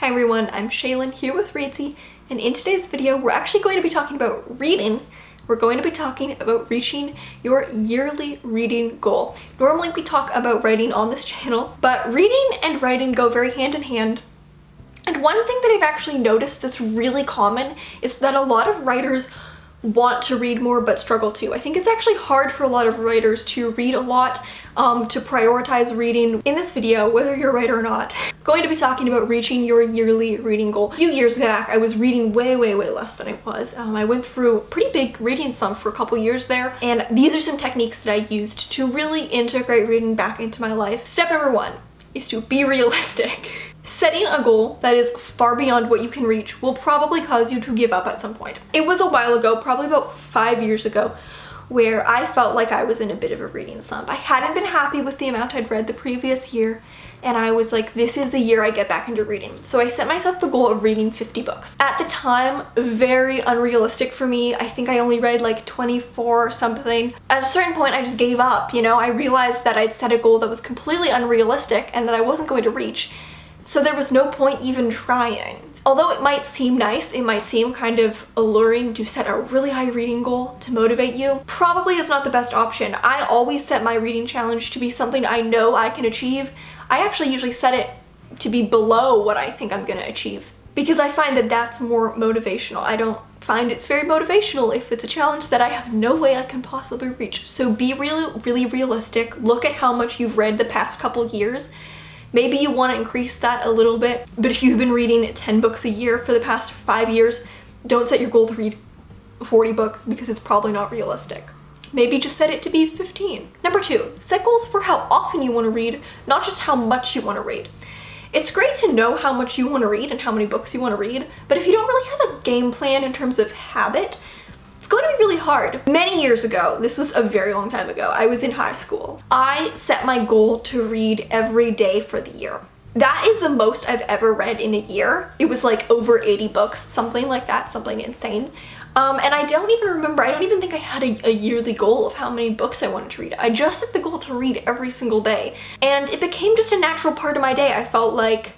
Hi everyone, I'm Shaylin here with Reedsy, and in today's video we're actually going to be talking about reading. We're going to be talking about reaching your yearly reading goal. Normally we talk about writing on this channel, but reading and writing go very hand in hand. And one thing that I've actually noticed that's really common is that a lot of writers want to read more but struggle to. I think it's actually hard for a lot of writers to read a lot, to prioritize reading. In this video, whether you're a writer or not, I'm going to be talking about reaching your yearly reading goal. A few years back, I was reading way less than I was. I went through a pretty big reading slump for a couple years there, and these are some techniques that I used to really integrate reading back into my life. Step number one is to be realistic. Setting a goal that is far beyond what you can reach will probably cause you to give up at some point. It was a while ago, probably about 5 years ago, where I felt like I was in a bit of a reading slump. I hadn't been happy with the amount I'd read the previous year, and I was like, this is the year I get back into reading. So I set myself the goal of reading 50 books. At the time, very unrealistic for me. I think I only read like 24 or something. At a certain point, I just gave up, you know? I realized that I'd set a goal that was completely unrealistic and that I wasn't going to reach. So there was no point even trying. Although it might seem nice, it might seem kind of alluring to set a really high reading goal to motivate you, probably is not the best option. I always set my reading challenge to be something I know I can achieve. I actually usually set it to be below what I think I'm gonna achieve, because I find that that's more motivational. I don't find it's very motivational if it's a challenge that I have no way I can possibly reach. So be really realistic. Look at how much you've read the past couple years. Maybe you want to increase that a little bit, but if you've been reading 10 books a year for the past 5 years, don't set your goal to read 40 books because it's probably not realistic. Maybe just set it to be 15. Number 2, set goals for how often you want to read, not just how much you want to read. It's great to know how much you want to read and how many books you want to read, but if you don't really have a game plan in terms of habit, it's going to be really hard. Many years ago, this was a very long time ago, I was in high school. I set my goal to read every day for the year. That is the most I've ever read in a year. It was like over 80 books, something like that, something insane. And I don't even remember, I don't even think I had a yearly goal of how many books I wanted to read. I just set the goal to read every single day. And it became just a natural part of my day. I felt like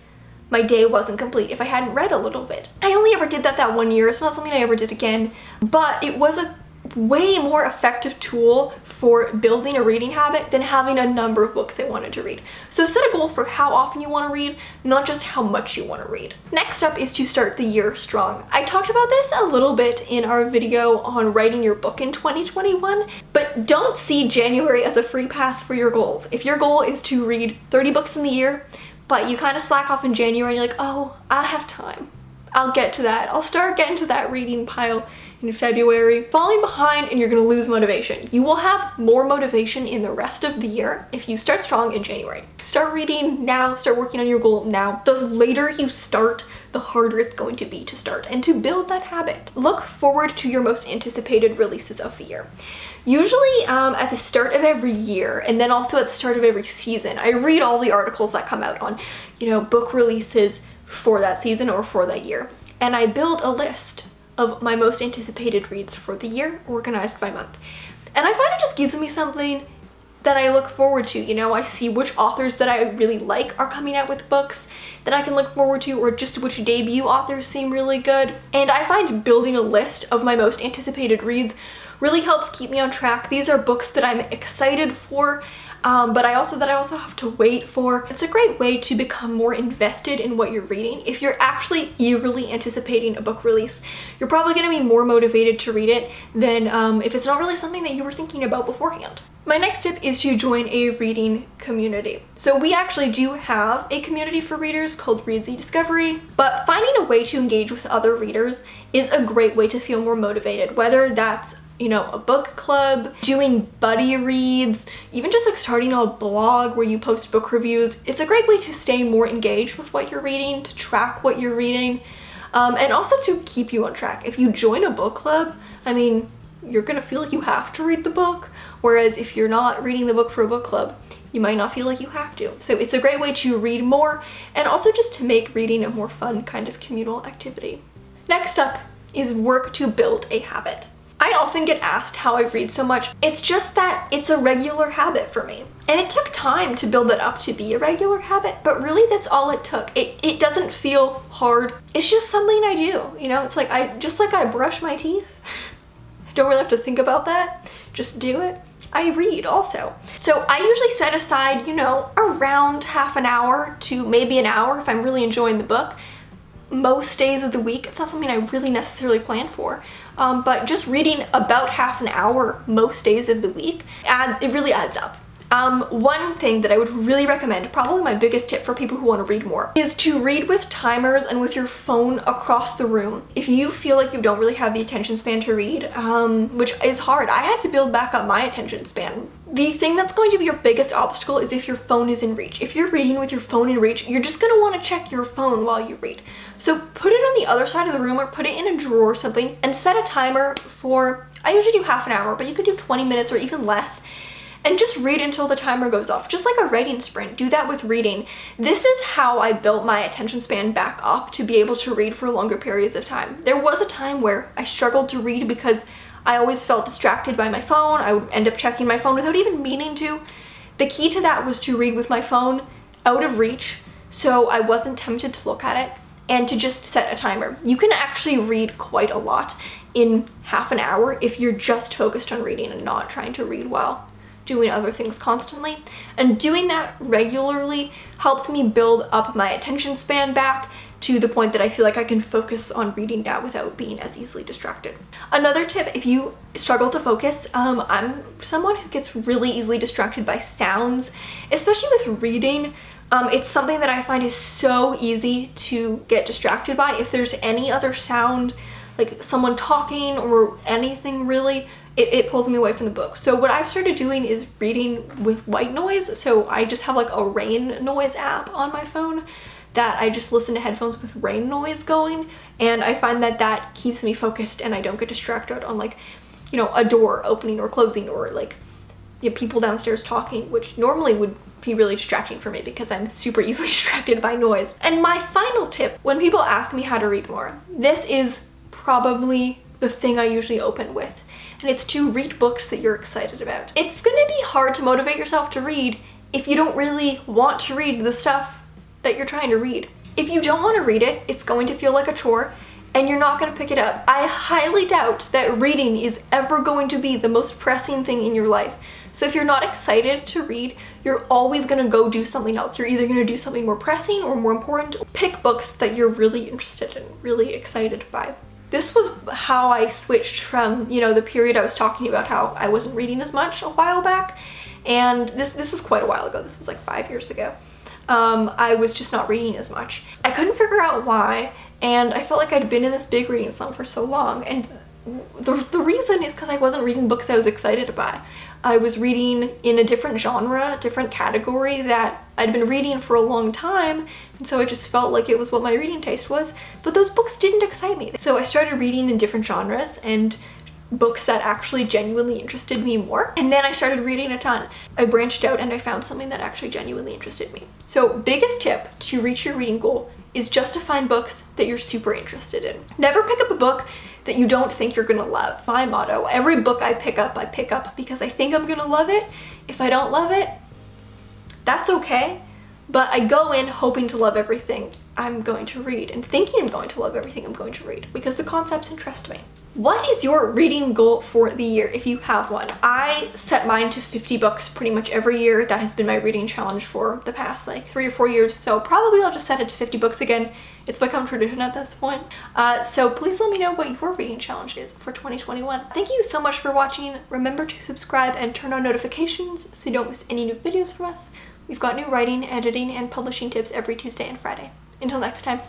my day wasn't complete if I hadn't read a little bit. I only ever did that one year. It's not something I ever did again, but it was a way more effective tool for building a reading habit than having a number of books I wanted to read. So set a goal for how often you want to read, not just how much you want to read. Next up is to start the year strong. I talked about this a little bit in our video on writing your book in 2021, but don't see January as a free pass for your goals. If your goal is to read 30 books in the year, but you kind of slack off in January and you're like, oh, I'll have time. I'll get to that. I'll start getting to that reading pile in February. Falling behind and you're gonna lose motivation. You will have more motivation in the rest of the year if you start strong in January. Start reading now, start working on your goal now. The later you start, the harder it's going to be to start and to build that habit. Look forward to your most anticipated releases of the year. Usually at the start of every year, and then also at the start of every season, I read all the articles that come out on, you know, book releases for that season or for that year. And I build a list of my most anticipated reads for the year, organized by month. And I find it just gives me something that I look forward to. You know, I see which authors that I really like are coming out with books that I can look forward to, or just which debut authors seem really good. And I find building a list of my most anticipated reads really helps keep me on track. These are books that I'm excited for, but I also have to wait for. It's a great way to become more invested in what you're reading. If you're actually eagerly anticipating a book release, you're probably going to be more motivated to read it than if it's not really something that you were thinking about beforehand. My next tip is to join a reading community. So we actually do have a community for readers called Reedsy Discovery, but finding a way to engage with other readers is a great way to feel more motivated, whether that's, you know, a book club, doing buddy reads, even just like starting a blog where you post book reviews. It's a great way to stay more engaged with what you're reading, to track what you're reading, and also to keep you on track. If you join a book club, I mean, you're gonna feel like you have to read the book, whereas if you're not reading the book for a book club, you might not feel like you have to. So it's a great way to read more and also just to make reading a more fun kind of communal activity. Next up is work to build a habit. I often get asked how I read so much. It's just that it's a regular habit for me. And it took time to build it up to be a regular habit, but really that's all it took. It doesn't feel hard. It's just something I do, you know? It's like I brush my teeth. I don't really have to think about that. Just do it. I read also. So I usually set aside, you know, around half an hour to maybe an hour if I'm really enjoying the book. Most days of the week. It's not something I really necessarily plan for, but just reading about half an hour most days of the week, it really adds up. One thing that I would really recommend, probably my biggest tip for people who want to read more, is to read with timers and with your phone across the room. If you feel like you don't really have the attention span to read, which is hard, I had to build back up my attention span. The thing that's going to be your biggest obstacle is if your phone is in reach. If you're reading with your phone in reach, you're just going to want to check your phone while you read. So put it on the other side of the room or put it in a drawer or something and set a timer for, I usually do half an hour, but you could do 20 minutes or even less. And just read until the timer goes off, just like a writing sprint. Do that with reading. This is how I built my attention span back up to be able to read for longer periods of time. There was a time where I struggled to read because I always felt distracted by my phone. I would end up checking my phone without even meaning to. The key to that was to read with my phone out of reach, so I wasn't tempted to look at it, and to just set a timer. You can actually read quite a lot in half an hour if you're just focused on reading and not trying to read while doing other things constantly. And doing that regularly helped me build up my attention span back to the point that I feel like I can focus on reading now without being as easily distracted. Another tip, if you struggle to focus, I'm someone who gets really easily distracted by sounds, especially with reading. It's something that I find is so easy to get distracted by. If there's any other sound, like someone talking or anything really, it pulls me away from the book. So what I've started doing is reading with white noise. So I just have like a rain noise app on my phone that I just listen to headphones with rain noise going, and I find that that keeps me focused and I don't get distracted on, like, you know, a door opening or closing, or like, you know, people downstairs talking, which normally would be really distracting for me because I'm super easily distracted by noise. And my final tip, when people ask me how to read more, this is probably the thing I usually open with, and it's to read books that you're excited about. It's gonna be hard to motivate yourself to read if you don't really want to read the stuff that you're trying to read. If you don't want to read it, it's going to feel like a chore and you're not going to pick it up. I highly doubt that reading is ever going to be the most pressing thing in your life. So if you're not excited to read, you're always going to go do something else. You're either going to do something more pressing or more important. Pick books that you're really interested in, really excited by. This was how I switched from, you know, the period I was talking about how I wasn't reading as much a while back. And this was quite a while ago. This was like 5 years ago. I was just not reading as much. I couldn't figure out why, and I felt like I'd been in this big reading slump for so long, and the reason is because I wasn't reading books I was excited by. I was reading in a different genre, different category that I'd been reading for a long time, and so I just felt like it was what my reading taste was, but those books didn't excite me. So I started reading in different genres and books that actually genuinely interested me more, and then I started reading a ton. I branched out and I found something that actually genuinely interested me. So biggest tip to reach your reading goal is just to find books that you're super interested in. Never pick up a book that you don't think you're gonna love. My motto, every book I pick up because I think I'm gonna love it. If I don't love it, that's okay, but I go in hoping to love everything I'm going to read and thinking I'm going to love everything I'm going to read because the concepts interest me. What is your reading goal for the year if you have one? I set mine to 50 books pretty much every year. That has been my reading challenge for the past like 3 or 4 years, so probably I'll just set it to 50 books again. It's become tradition at this point. So please let me know what your reading challenge is for 2021. Thank you so much for watching. Remember to subscribe and turn on notifications so you don't miss any new videos from us. We've got new writing, editing, and publishing tips every Tuesday and Friday. Until next time.